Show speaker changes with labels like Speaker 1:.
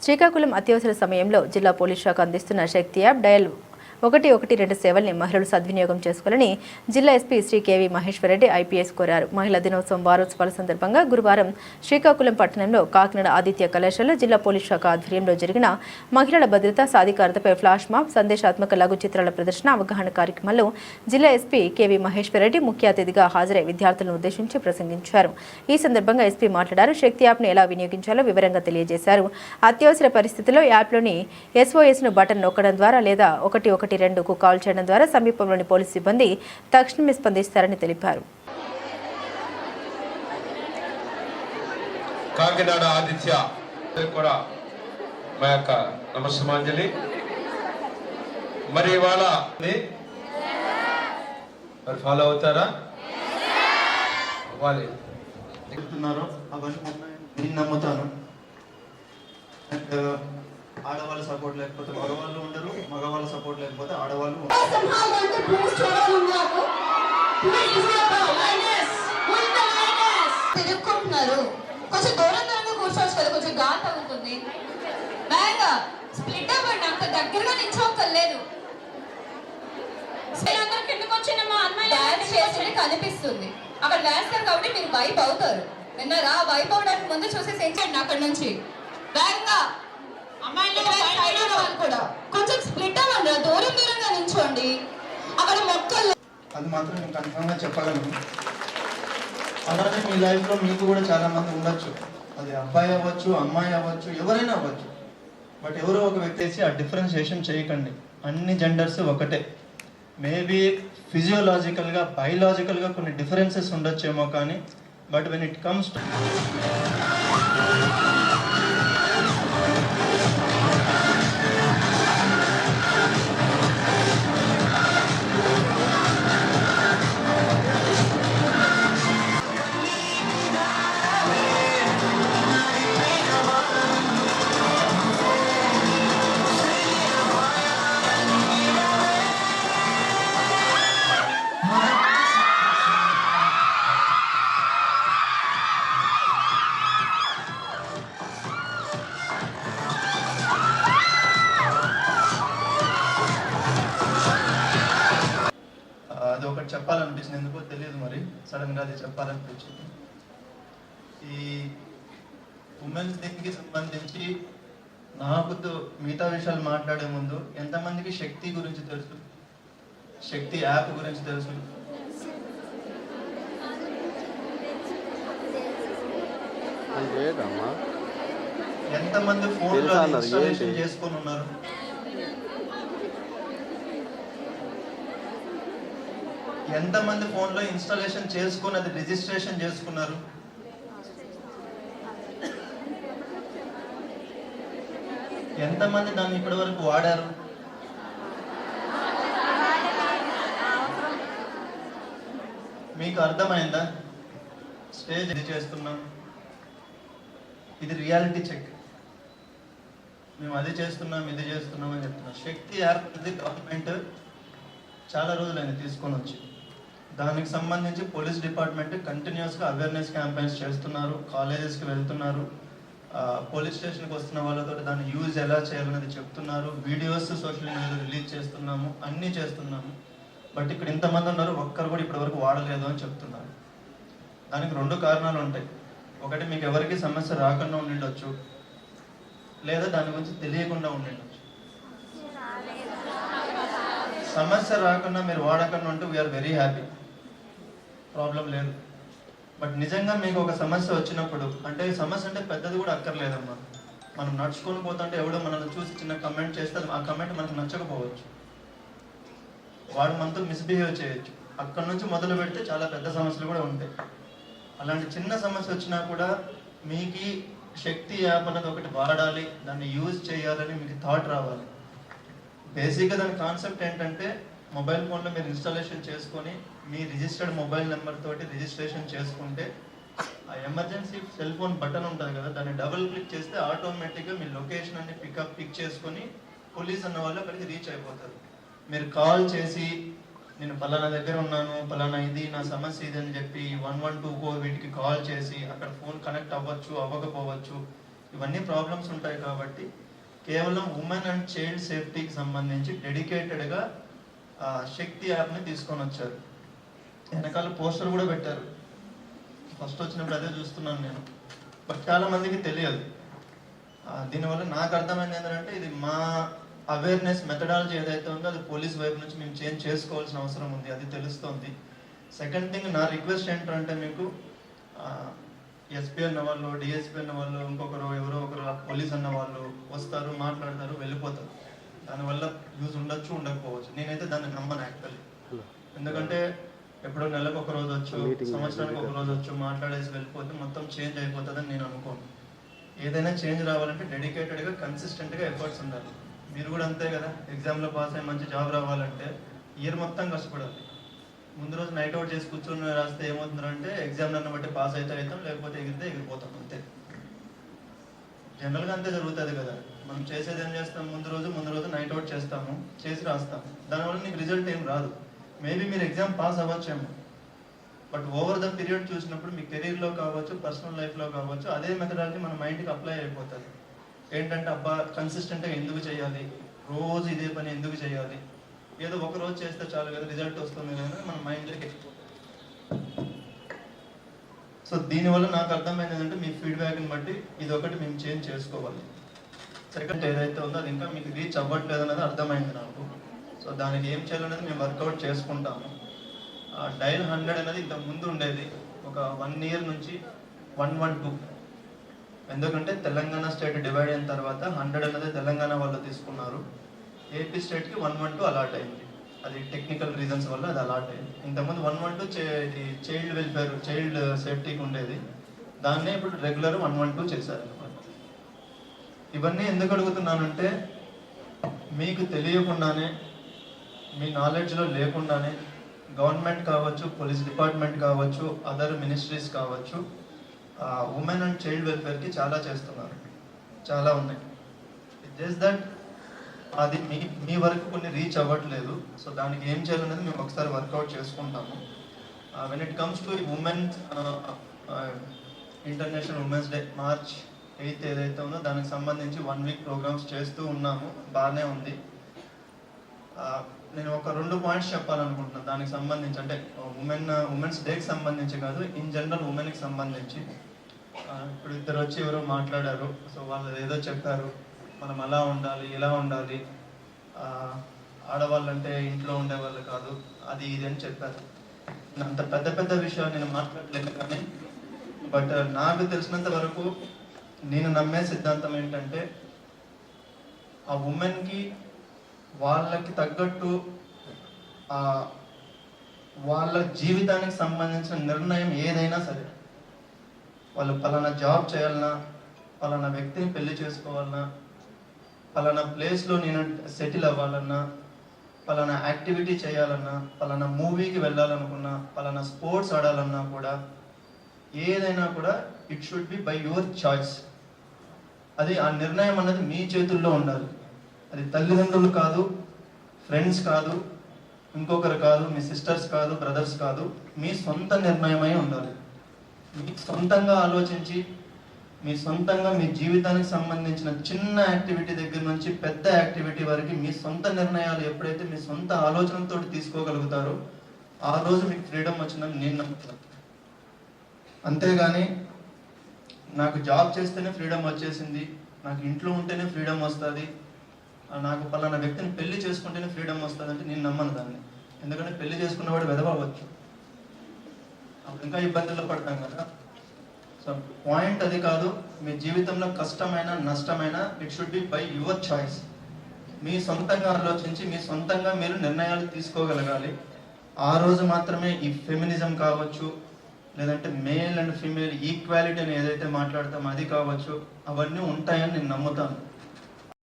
Speaker 1: శ్రీకాకుళం అత్యవసర సమయంలో జిల్లా పోలీస్ శాఖ అందిస్తున్న శక్తి యాప్ డయల్ 112 సేవల్ని మహిళలు సద్వినియోగం చేసుకోవాలని జిల్లా SP Shri KV Maheshwara Reddy IPS కోరారు. మహిళా దినోత్సవం వారోత్సవాల సందర్భంగా గురువారం శ్రీకాకుళం పట్టణంలో కాకినాడ ఆదిత్య కళాశాలలో జిల్లా పోలీస్ శాఖ ఆధ్వర్యంలో జరిగిన మహిళల భద్రత సాధికారతపై ఫ్లాష్ మాబ్ సందేశాత్మక లఘు చిత్రాల ప్రదర్శన అవగాహన కార్యక్రమంలో జిల్లా ఎస్పీ కేవి మహేశ్వరరెడ్డి ముఖ్య అతిథిగా హాజరై విద్యార్థులను ఉద్దేశించి ప్రసంగించారు. ఈ సందర్భంగా ఎస్పీ మాట్లాడారు. శక్తి యాప్ను ఎలా వినియోగించాలో వివరంగా తెలియజేశారు. అత్యవసర పరిస్థితుల్లో యాప్లోని SOSను బటన్ నొక్కడం ద్వారా లేదా 112కు కాల్ చేయడం ద్వారా సమీపంలోని పోలీసు సిబ్బంది తక్షణమే స్పందిస్తారని తెలిపారు.
Speaker 2: కాకినాడ ఆదిత్య కూడా మా యొక్క నమస్సమాంజలి. మరి ఇవాళ మరి ఫాలో అవుతారా? అవ్వాలి.
Speaker 3: అవన్నీ నేను నమ్ముతాను. అండ్ ఆడవాళ్ళ సపోర్ట్ లేకపోతే మగవాళ్ళు ఉండరు, మగవాళ్ళ సపోర్ట్ లేకపోతే ఆడవాళ్ళు
Speaker 4: తిరుక్కుంటున్నారు. కొంచెం దూరంగా కూర్చోవచ్చు కదా, కొంచెం గాలి తగ్గుతుంది. బాగా స్ప్లిట్ అవ్వండి, అంత దగ్గరగా నిల్చోక్కర్లేదు. కిందకు వచ్చిన మా అమ్మాయి కనిపిస్తుంది, అక్కడ వేస్తారు కాబట్టి మీరు వైప్ అవుతారు. విన్నారా? వైప్ అవడానికి ముందు చూసేసేయండి. అక్కడ నుంచి వేగంగా కూడా కొంచెం స్ప్లిట్ అవ్వండి, దూరంగా నిల్చోండి. అక్కడ మొక్కలు
Speaker 3: అది మాత్రం నేను కన్ఫర్మ్గా చెప్పగలను. అలానే మీ లైఫ్లో మీకు కూడా చాలా మంది ఉండొచ్చు. అది అబ్బాయి అవ్వచ్చు, అమ్మాయి అవ్వచ్చు, ఎవరైనా అవ్వచ్చు. బట్ ఎవరో ఒక వ్యక్తి వేసి ఆ డిఫరెన్షియేషన్ చేయకండి. అన్ని జెండర్స్ ఒకటే. మేబీ ఫిజియోలాజికల్గా, బయలాజికల్గా కొన్ని డిఫరెన్సెస్ ఉండొచ్చేమో, కానీ but when it comes to అది ఒకటి చెప్పాలనిపించింది. ఎందుకో తెలియదు, మరి సడన్గా అది చెప్పాలనిపించింది. ఈ ఉమెన్స్ డేకి సంబంధించి నాకు మిగతా విషయాలు మాట్లాడే ముందు ఎంతమందికి శక్తి గురించి తెలుసు? శక్తి యాప్ గురించి తెలుసు? ఎంతమంది ఫోన్లో ఇన్స్టాలేషన్ చేసుకొని ఉన్నారు? ఎంతమంది ఫోన్లో ఇన్స్టాలేషన్ చేసుకుని అది రిజిస్ట్రేషన్ చేసుకున్నారు? ఎంతమంది దాన్ని ఇప్పటి వరకు వాడారు? మీకు అర్థమైందా? స్టేజ్ ఇది చేస్తున్నాం, ఇది రియాలిటీ చెక్. మేము అది చేస్తున్నాం, ఇది చేస్తున్నాం అని చెప్తున్నాం. శక్తి యాప్ ఇది గవర్నమెంట్ చాలా రోజులైంది తీసుకొని వచ్చి. దానికి సంబంధించి పోలీస్ డిపార్ట్మెంట్ కంటిన్యూస్గా అవేర్నెస్ క్యాంపెయిన్స్ చేస్తున్నారు, కాలేజెస్కి వెళ్తున్నారు, పోలీస్ స్టేషన్కి వస్తున్న వాళ్ళతో దాన్ని యూజ్ ఎలా చేయాలనేది చెప్తున్నారు, వీడియోస్ సోషల్ మీడియాలో రిలీజ్ చేస్తున్నాము, అన్నీ చేస్తున్నాము. బట్ ఇక్కడ ఇంతమంది ఉన్నారు, ఒక్కరు కూడా ఇప్పటివరకు వాడలేదు అని చెప్తున్నారు. దానికి రెండు కారణాలు ఉంటాయి. ఒకటి, మీకు ఎవరికి సమస్య రాకుండా ఉండిండొచ్చు, లేదా దాని గురించి తెలియకుండా ఉండిండొచ్చు. సమస్య రాకుండా మీరు వాడకుండా ఉంటే వీఆర్ వెరీ హ్యాపీ, ప్రాబ్లం లేదు. బట్ నిజంగా మీకు ఒక సమస్య వచ్చినప్పుడు, అంటే సమస్య అంటే పెద్దది కూడా అక్కర్లేదమ్మా. మనం నడుచుకొని పోతుంటే ఎవడో మనల్ని చూసి చిన్న కమెంట్ చేస్తే ఆ కమెంట్ మనకు నచ్చకపోవచ్చు, వాడు మనతో మిస్బిహేవ్ చేయొచ్చు. అక్కడ నుంచి మొదలు పెడితే చాలా పెద్ద సమస్యలు కూడా ఉంటాయి. అలాంటి చిన్న సమస్య వచ్చినా కూడా మీకు శక్తి యాప్ అనేది ఒకటి వాడాలి, దాన్ని యూజ్ చేయాలని మీకు థాట్ రావాలి. బేసిక్గా దాని కాన్సెప్ట్ ఏంటంటే, మొబైల్ ఫోన్లో మీరు ఇన్స్టాలేషన్ చేసుకొని మీ రిజిస్టర్డ్ మొబైల్ నెంబర్ తోటి రిజిస్ట్రేషన్ చేసుకుంటే ఆ ఎమర్జెన్సీ సెల్ ఫోన్ బటన్ ఉంటుంది కదా, దాన్ని డబుల్ క్లిక్ చేస్తే ఆటోమేటిక్గా మీ లొకేషన్ అన్ని పిక్ చేసుకొని పోలీస్ అన్న వాళ్ళు అక్కడికి రీచ్ అయిపోతారు. మీరు కాల్ చేసి నేను పలానా దగ్గర ఉన్నాను, పలానా ఇది నా సమస్య ఇది అని చెప్పి 112 వీటికి కాల్ చేసి అక్కడ ఫోన్ కనెక్ట్ అవ్వచ్చు అవ్వకపోవచ్చు, ఇవన్నీ ప్రాబ్లమ్స్ ఉంటాయి కాబట్టి కేవలం ఉమెన్ అండ్ చైల్డ్ సేఫ్టీకి సంబంధించి డెడికేటెడ్గా శక్తి యాప్ని తీసుకొని వచ్చారు. వెనకాల పోస్టర్ కూడా పెట్టారు. ఫస్ట్ వచ్చినప్పుడు అదే చూస్తున్నాను నేను, బట్ చాలా మందికి తెలియదు. దీనివల్ల నాకు అర్థమైంది ఏంటంటే ఇది మా అవేర్నెస్ మెథడాలజీ ఏదైతే ఉందో అది పోలీస్ వైపు నుంచి మేము చేంజ్ చేసుకోవాల్సిన అవసరం ఉంది, అది తెలుస్తుంది. సెకండ్ థింగ్, నా రిక్వెస్ట్ ఏంటంటే మీకు ఎస్పీ అన్న వాళ్ళు, డిఎస్పీ అన్న వాళ్ళు, ఇంకొకరు ఎవరో ఒకరు పోలీస్ అన్న వాళ్ళు వస్తారు, మాట్లాడతారు, వెళ్ళిపోతారు. దానివల్ల యూజ్ ఉండొచ్చు, ఉండకపోవచ్చు. నేనైతే దాన్ని నమ్మను యాక్చువల్లీ. ఎందుకంటే ఎప్పుడో నెలకు ఒక రోజు వచ్చు, సంవత్సరానికి ఒక రోజు వచ్చు, మాట్లాడేసి వెళ్ళిపోతే మొత్తం చేంజ్ అయిపోతుందని నేను అనుకోను. ఏదైనా చేంజ్ రావాలంటే డెడికేటెడ్గా కన్సిస్టెంట్గా ఎఫర్ట్స్ ఉండాలి. మీరు కూడా అంతే కదా, ఎగ్జామ్లో పాస్ అయ్యి మంచి జాబ్ రావాలంటే ఇయర్ మొత్తం కష్టపడాలి. ముందు రోజు నైట్ అవుట్ చేసి కూర్చొని రాస్తే ఏమవుతుందంటే ఎగ్జామ్ నన్ను బట్టి పాస్ అయితే అవుతాం, లేకపోతే ఎగిరితే ఎగిరిపోతాం, అంతే. జనరల్గా అంతే జరుగుతుంది కదా. మనం చేసేది ఏం చేస్తాం, ముందు రోజు నైట్ అవుట్ చేస్తాము, చేసి రాస్తాము. దానివల్ల నీకు రిజల్ట్ ఏం రాదు. మేబీ మీరు ఎగ్జామ్ పాస్ అవ్వచ్చేమో, బట్ ఓవర్ ద పీరియడ్ చూసినప్పుడు మీ కెరీర్లో కావచ్చు, పర్సనల్ లైఫ్లో కావచ్చు, అదే మెథడాలజీ మన మైండ్కి అప్లై అయిపోతుంది. ఏంటంటే అబ్బా కన్సిస్టెంట్గా ఎందుకు చేయాలి, రోజు ఇదే పని ఎందుకు చేయాలి, ఏదో ఒక రోజు చేస్తే చాలు కదా రిజల్ట్ వస్తుంది కదా మన మైండ్లోకి ఎక్కిపోతుంది. సో దీనివల్ల నాకు అర్థమైంది ఏంటంటే మీ ఫీడ్బ్యాక్ని బట్టి ఇది ఒకటి మేము చేంజ్ చేసుకోవాలి. సెకండ్ ఏదైతే ఉందో అది ఇంకా మీకు రీచ్ అవ్వట్లేదు అనేది అర్థమైంది నాకు. సో దానికి ఏం చేయాలనేది మేము వర్కౌట్ చేసుకుంటాము. డైల్ 100 అనేది ఇంతకు ముందు ఉండేది, ఒక 1 year నుంచి 112. ఎందుకంటే తెలంగాణ స్టేట్ డివైడ్ అయిన తర్వాత 100 అనేది తెలంగాణ వాళ్ళు తీసుకున్నారు, ఏపీ స్టేట్కి 112 అలాట్ అయింది. అది టెక్నికల్ రీజన్స్ వల్ల అది అలాట్ అయింది. ఇంతకుముందు 112 చైల్డ్ వెల్ఫేర్, చైల్డ్ సేఫ్టీకి ఉండేది, దాన్నే ఇప్పుడు రెగ్యులర్ 112 చేశారు అనమాట. ఇవన్నీ ఎందుకు అడుగుతున్నానంటే మీకు తెలియకుండానే, మీ నాలెడ్జ్లో లేకుండానే గవర్నమెంట్ కావచ్చు, పోలీస్ డిపార్ట్మెంట్ కావచ్చు, అదర్ మినిస్ట్రీస్ కావచ్చు, ఉమెన్ అండ్ చైల్డ్ వెల్ఫేర్కి చాలా చేస్తున్నారు, చాలా ఉన్నాయి. జస్ట్ దట్ అది మీ వరకు కొన్ని రీచ్ అవ్వట్లేదు. సో దానికి ఏం చేయాలనేది మేము ఒకసారి వర్కౌట్ చేసుకుంటాము. When it comes to women international women's day March 8 ఏదైతే ఉందో దానికి సంబంధించి 1 week ప్రోగ్రామ్స్ చేస్తూ ఉన్నాము, బాగానే ఉంది. నేను ఒక 2 points చెప్పాలనుకుంటున్నాను దానికి సంబంధించి. అంటే ఉమెన్స్ డేకి సంబంధించి కాదు, ఇన్ జనరల్ ఉమెన్కి సంబంధించి. ఇప్పుడు ఇద్దరు వచ్చి ఎవరో మాట్లాడారు, సో వాళ్ళు ఏదో చెప్పారు, మనం అలా ఉండాలి, ఇలా ఉండాలి, ఆడవాళ్ళంటే ఇంట్లో ఉండేవాళ్ళు కాదు, అది ఇది అని చెప్పారు. అంత పెద్ద పెద్ద విషయాలు నేను మాట్లాడలేదు, కానీ బట్ నాకు తెలిసినంత వరకు నేను నమ్మే సిద్ధాంతం ఏంటంటే ఆ ఉమెన్కి వాళ్ళకి తగ్గట్టు వాళ్ళ జీవితానికి సంబంధించిన నిర్ణయం ఏదైనా సరే, వాళ్ళు పలానా జాబ్ చేయాలన్నా, పలానా వ్యక్తిని పెళ్లి చేసుకోవాలన్నా, పలానా ప్లేస్లో నేను సెటిల్ అవ్వాలన్నా, పలానా యాక్టివిటీ చేయాలన్నా, పలానా మూవీకి వెళ్ళాలనుకున్నా, పలానా స్పోర్ట్స్ ఆడాలన్నా కూడా, ఏదైనా కూడా it should be by your choice. అది ఆ నిర్ణయం అన్నది మీ చేతుల్లో ఉండాలి. అది తల్లిదండ్రులు కాదు, ఫ్రెండ్స్ కాదు, ఇంకొకరు కాదు, మీ సిస్టర్స్ కాదు, బ్రదర్స్ కాదు, మీ సొంత నిర్ణయమై ఉండాలి. మీ సొంతంగా ఆలోచించి, మీ సొంతంగా మీ జీవితానికి సంబంధించిన చిన్న యాక్టివిటీ దగ్గర నుంచి పెద్ద యాక్టివిటీ వరకు మీ సొంత నిర్ణయాలు ఎప్పుడైతే మీ సొంత ఆలోచనలతో తీసుకోగలుగుతారో ఆ రోజు మీకు ఫ్రీడమ్ వచ్చిందని నేను నమ్ముతాను. అంతేగాని నాకు జాబ్ చేస్తేనే ఫ్రీడమ్ వచ్చేసింది, నాకు ఇంట్లో ఉంటేనే ఫ్రీడమ్ వస్తుంది, నాకు పలానా వ్యక్తిని పెళ్లి చేసుకుంటేనే ఫ్రీడమ్ వస్తుంది అంటే నేను నమ్మను దాన్ని. ఎందుకంటే పెళ్లి చేసుకున్నవాడు వెదవవచ్చు, అప్పుడు ఇంకా ఇబ్బందుల్లో పడతాం కదా. సో పాయింట్ అది కాదు. మీ జీవితంలో కష్టమైన, నష్టమైన, it should be by your choice. మీ సొంతంగా ఆలోచించి మీ సొంతంగా మీరు నిర్ణయాలు తీసుకోగలగాలి. ఆ రోజు మాత్రమే ఈ ఫెమినిజం కావచ్చు, లేదంటే మేల్ అండ్ ఫీమేల్ ఈక్వాలిటీ అని ఏదైతే మాట్లాడతామో అది కావచ్చు, అవన్నీ ఉంటాయని నేను నమ్ముతాను.